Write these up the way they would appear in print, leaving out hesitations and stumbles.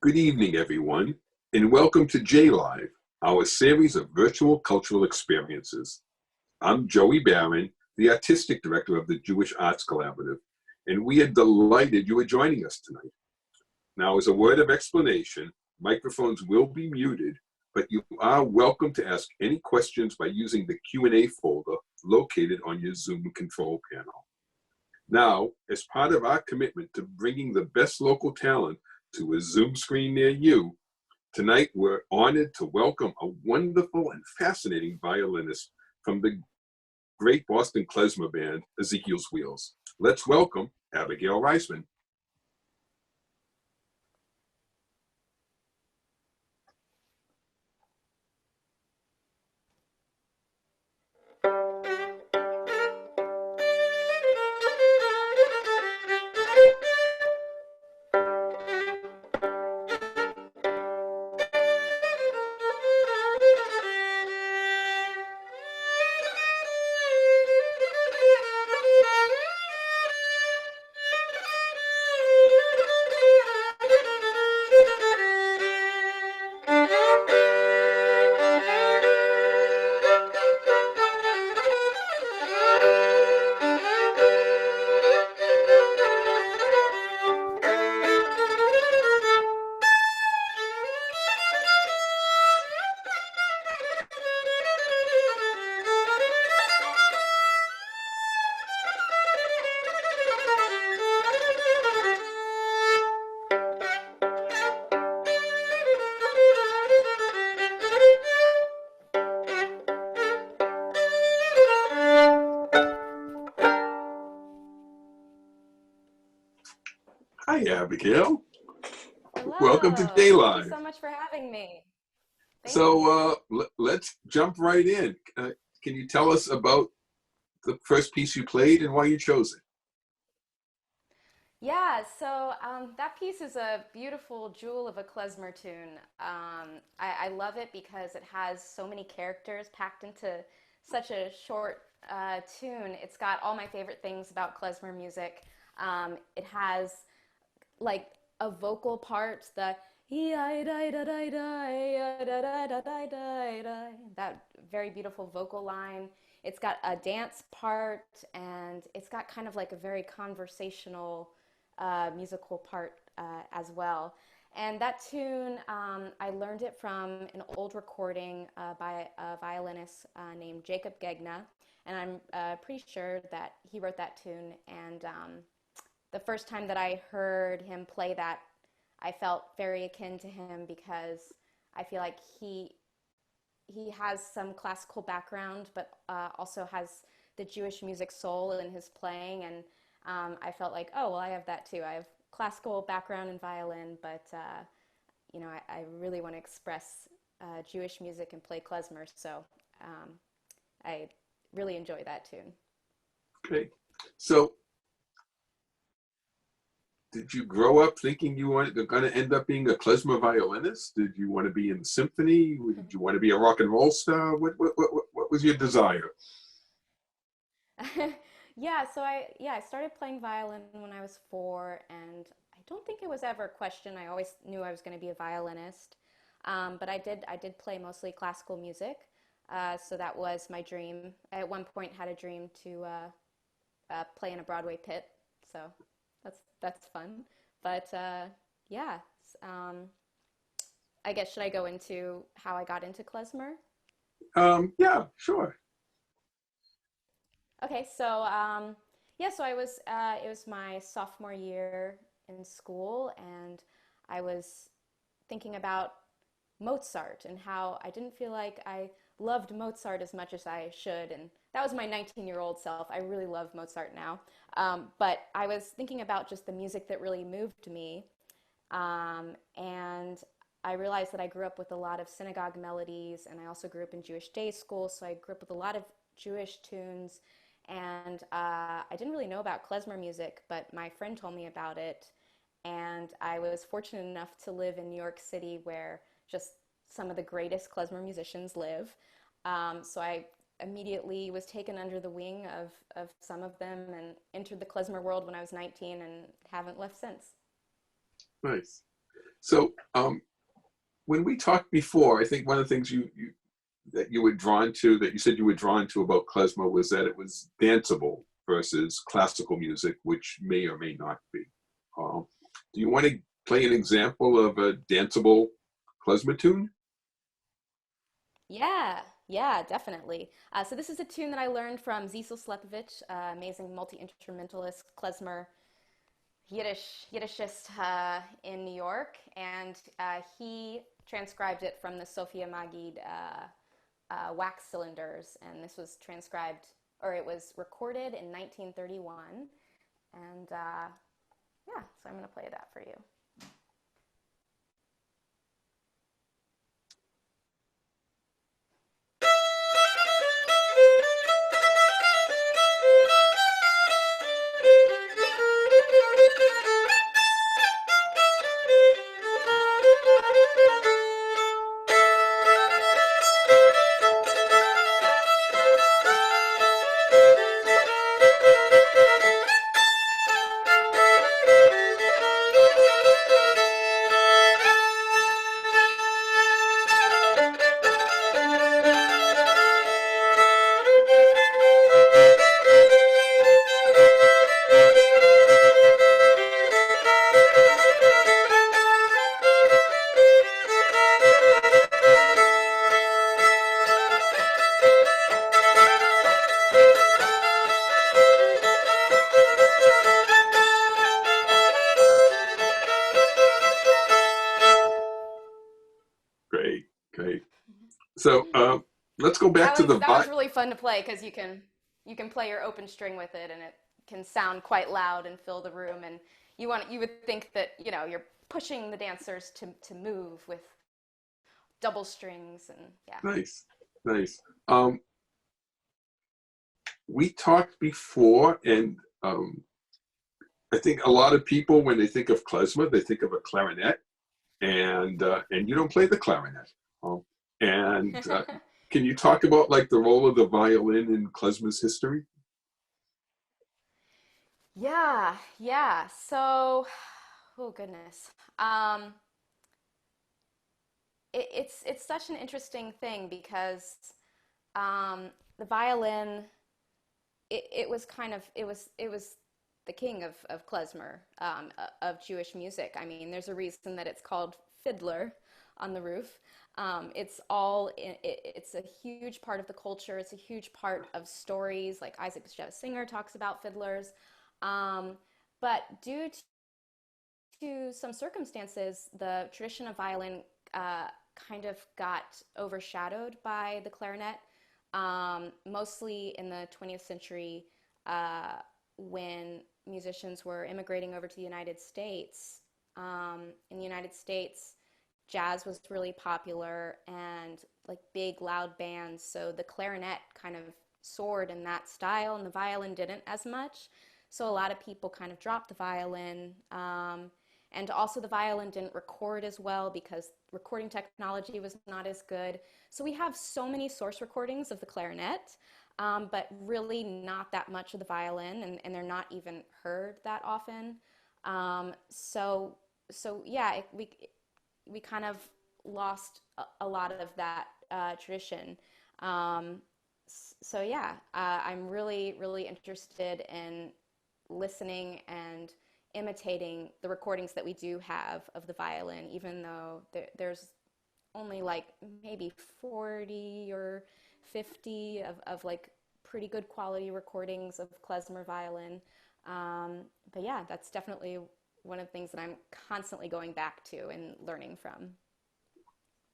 Good evening, everyone, and welcome to JLive, our series of virtual cultural experiences. I'm Joey Barron, the Artistic Director of the Jewish Arts Collaborative, and we are delighted you are joining us tonight. Now, as a word of explanation, microphones will be muted, but you are welcome to ask any questions by using the Q&A folder located on your Zoom control panel. Now, as part of our commitment to bringing the best local talent to a Zoom screen near you, tonight we're honored to welcome a wonderful and fascinating violinist from the great Boston Klezmer band, Ezekiel's Wheels. Let's welcome Abigale Reisman. Hi, Abigale. Welcome to Hello. Thank you JLive. so much for having me. Thank you. So let's jump right in. Can you tell us about the first piece you played and why you chose it? Yeah, so that piece is a beautiful jewel of a klezmer tune. I love it because it has so many characters packed into such a short tune. It's got all my favorite things about klezmer music. It has like a vocal part, that very beautiful vocal line. It's got a dance part, and it's got kind of like a very conversational musical part as well. And that tune, I learned it from an old recording by a violinist named Jacob Gegna, and I'm pretty sure that he wrote that tune. And the first time that I heard him play that, I felt very akin to him because I feel like he has some classical background, but also has the Jewish music soul in his playing. And I felt like, oh, well, I have that too. I have classical background in violin, but I really want to express Jewish music and play klezmer. So I really enjoy that tune. Okay. So did you grow up thinking you were going to end up being a klezmer violinist? Did you want to be in the symphony? Did you want to be a rock and roll star? What was your desire? I started playing violin when I was 4, and I don't think it was ever a question. I always knew I was going to be a violinist, but I did play mostly classical music, so that was my dream. I at one point had a dream to play in a Broadway pit, so that's fun. But yeah, um, I guess should I go into how I got into klezmer? Yeah, sure. Okay, so so I was it was my sophomore year in school, and I was thinking about Mozart and how I didn't feel like I loved Mozart as much as I should, and that was my 19-year-old self. I really love Mozart now, but I was thinking about just the music that really moved me, and I realized that I grew up with a lot of synagogue melodies, and I also grew up in Jewish day school, so I grew up with a lot of Jewish tunes. And I didn't really know about klezmer music, but my friend told me about it. And I was fortunate enough to live in New York City, where just some of the greatest klezmer musicians live. So I immediately was taken under the wing of some of them and entered the klezmer world when I was 19 and haven't left since. Nice. So when we talked before, I think one of the things that you were drawn to, that you said you were drawn to about klezmer, was that it was danceable versus classical music, which may or may not be. Do you want to play an example of a danceable klezmer tune? Yeah, yeah, definitely. So this is a tune that I learned from Ezekiel, amazing multi-instrumentalist, klezmer Yiddishist in New York, and he transcribed it from the Sophia Maggid wax cylinders, and this was transcribed, or it was recorded in 1931, and yeah, so I'm going to play that for you. Great, great. So let's go back to That one's really fun to play because you can play your open string with it, and it can sound quite loud and fill the room. And you would think that you're pushing the dancers to move with double strings, and yeah. Nice, nice. We talked before, and I think a lot of people, when they think of klezmer, they think of a clarinet, and you don't play the clarinet. Um, and can you talk about like the role of the violin in klezmer's history? Yeah, yeah. So, oh goodness. It's such an interesting thing because the violin it was kind of it was the king of klezmer, of Jewish music. I mean, there's a reason that it's called fiddler on the roof. It's a huge part of the culture. It's a huge part of stories. Like Isaac Bashevis Singer talks about fiddlers. Um, but due to some circumstances, the tradition of violin kind of got overshadowed by the clarinet, mostly in the 20th century, when musicians were immigrating over to the United States. In the United States, jazz was really popular and like big, loud bands. So the clarinet kind of soared in that style, and the violin didn't as much. So a lot of people kind of dropped the violin. And also, the violin didn't record as well because recording technology was not as good. So we have so many source recordings of the clarinet, but really not that much of the violin, and they're not even heard that often. So yeah, we kind of lost a lot of that tradition. Um, so yeah, I'm really interested in listening and imitating the recordings that we do have of the violin, even though there's only like maybe 40 or 50 of like pretty good quality recordings of klezmer violin. But yeah, that's definitely one of the things that I'm constantly going back to and learning from.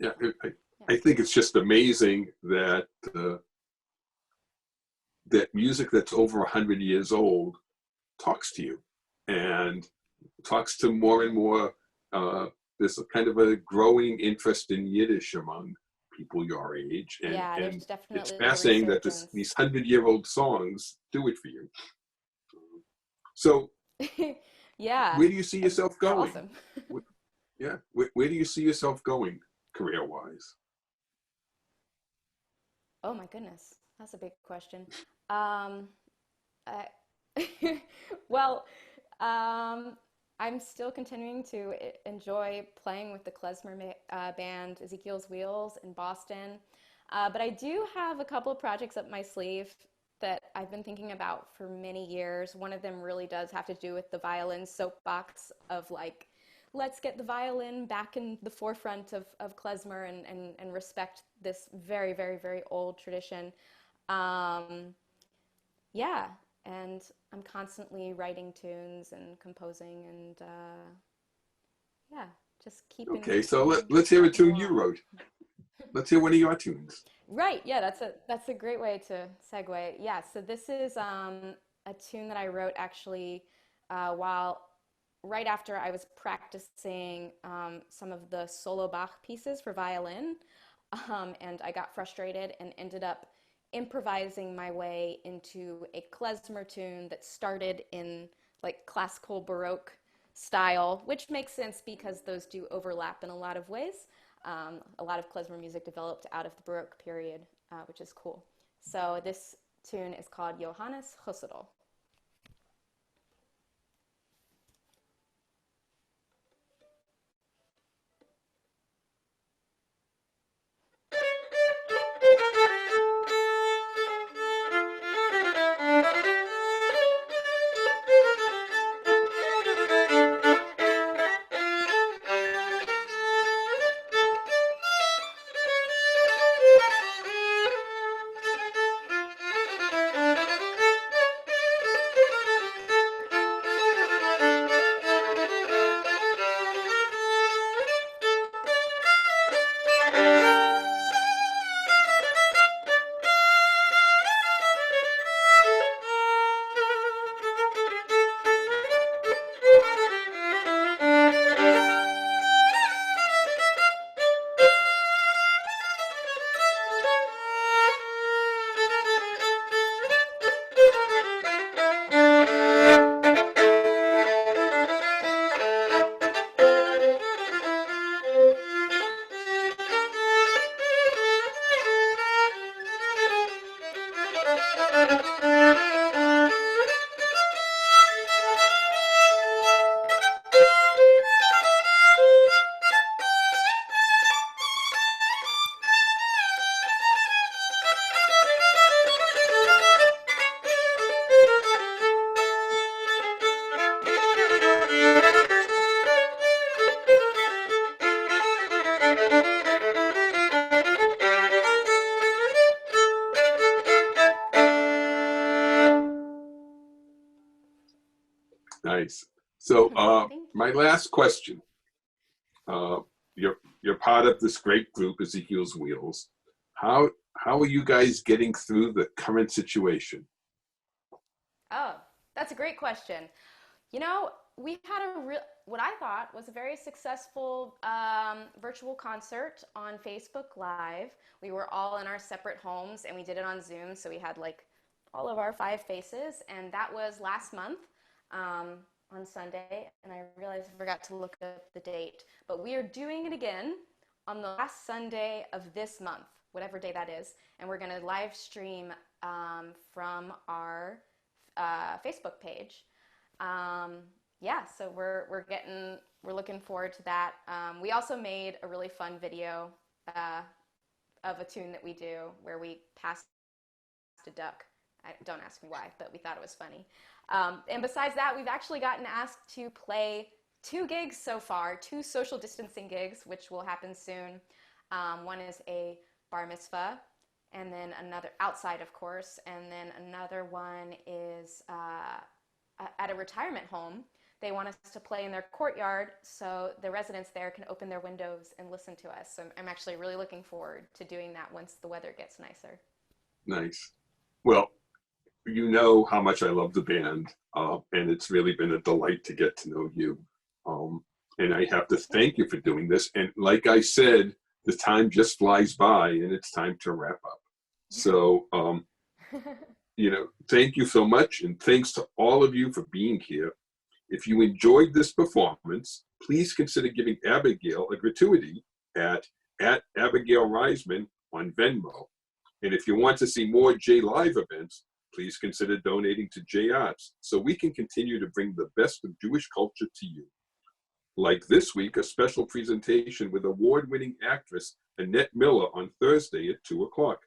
Yeah, Yeah. I think it's just amazing that that music that's over 100 years old talks to you, and talks to more and more. There's a kind of a growing interest in Yiddish among people your age, Yeah, there's and it's definitely a fascinating that resurgence. these 100-year-old songs do it for you. So, Yeah, where do you see yourself they're going? awesome. Yeah, where do you see yourself going career-wise? Oh my goodness, that's a big question. Um, I, well, um, I'm still continuing to enjoy playing with the Klezmer band, Ezekiel's Wheels in Boston. But I do have a couple of projects up my sleeve that I've been thinking about for many years. One of them really does have to do with the violin soapbox of like, let's get the violin back in the forefront of Klezmer and respect this very, very, very old tradition. Um, yeah, and I'm constantly writing tunes and composing and yeah, just Okay, so keeping let's hear a trucking tune you along. wrote. Let's hear one of your tunes. Right, yeah, that's a great way to segue. Yeah, so this is a tune that I wrote actually while right after I was practicing some of the solo Bach pieces for violin, and I got frustrated and ended up improvising my way into a klezmer tune that started in like classical Baroque style, which makes sense because those do overlap in a lot of ways. A lot of klezmer music developed out of the Baroque period, which is cool. So this tune is called Johannes Husserl. Nice. So Thank my you. last question. Uh, you're part of this great group, Ezekiel's Wheels. How how are you guys getting through the current situation? Oh, that's a great question. You know, we had what I thought was a very successful virtual concert on Facebook Live. We were all in our separate homes and we did it on Zoom. So we had like all of our five faces. And that was last month on Sunday. And I realized I forgot to look up the date. But we are doing it again on the last Sunday of this month, whatever day that is. And we're going to live stream from our Facebook page. Yeah, so we're looking forward to that. We also made a really fun video of a tune that we do where we passed a duck. Don't ask me why, but we thought it was funny. And besides that, we've actually gotten asked to play 2 gigs so far, 2 social distancing gigs, which will happen soon. One is a bar mitzvah, and then another outside, of course, and then another one is at a retirement home. They want us to play in their courtyard so the residents there can open their windows and listen to us. So I'm actually really looking forward to doing that once the weather gets nicer. Nice. Well, you know how much I love the band, and it's really been a delight to get to know you. And I have to thank you for doing this. And like I said, the time just flies by, and it's time to wrap up. So, thank you so much, and thanks to all of you for being here. If you enjoyed this performance, please consider giving Abigale a gratuity at Abigale Reisman on Venmo. And if you want to see more JLive events, please consider donating to JArts so we can continue to bring the best of Jewish culture to you. Like this week, a special presentation with award-winning actress Annette Miller on Thursday at 2 o'clock.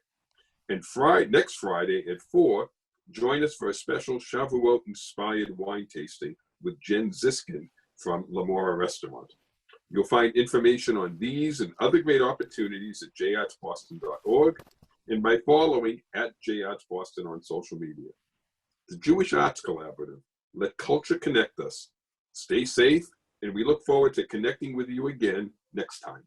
And next Friday at 4, join us for a special Shavuot-inspired wine tasting with Jen Ziskin from Lamora Restaurant. You'll find information on these and other great opportunities at jartsboston.org and by following at JArtsBoston on social media. The Jewish Arts Collaborative. Let culture connect us. Stay safe, and we look forward to connecting with you again next time.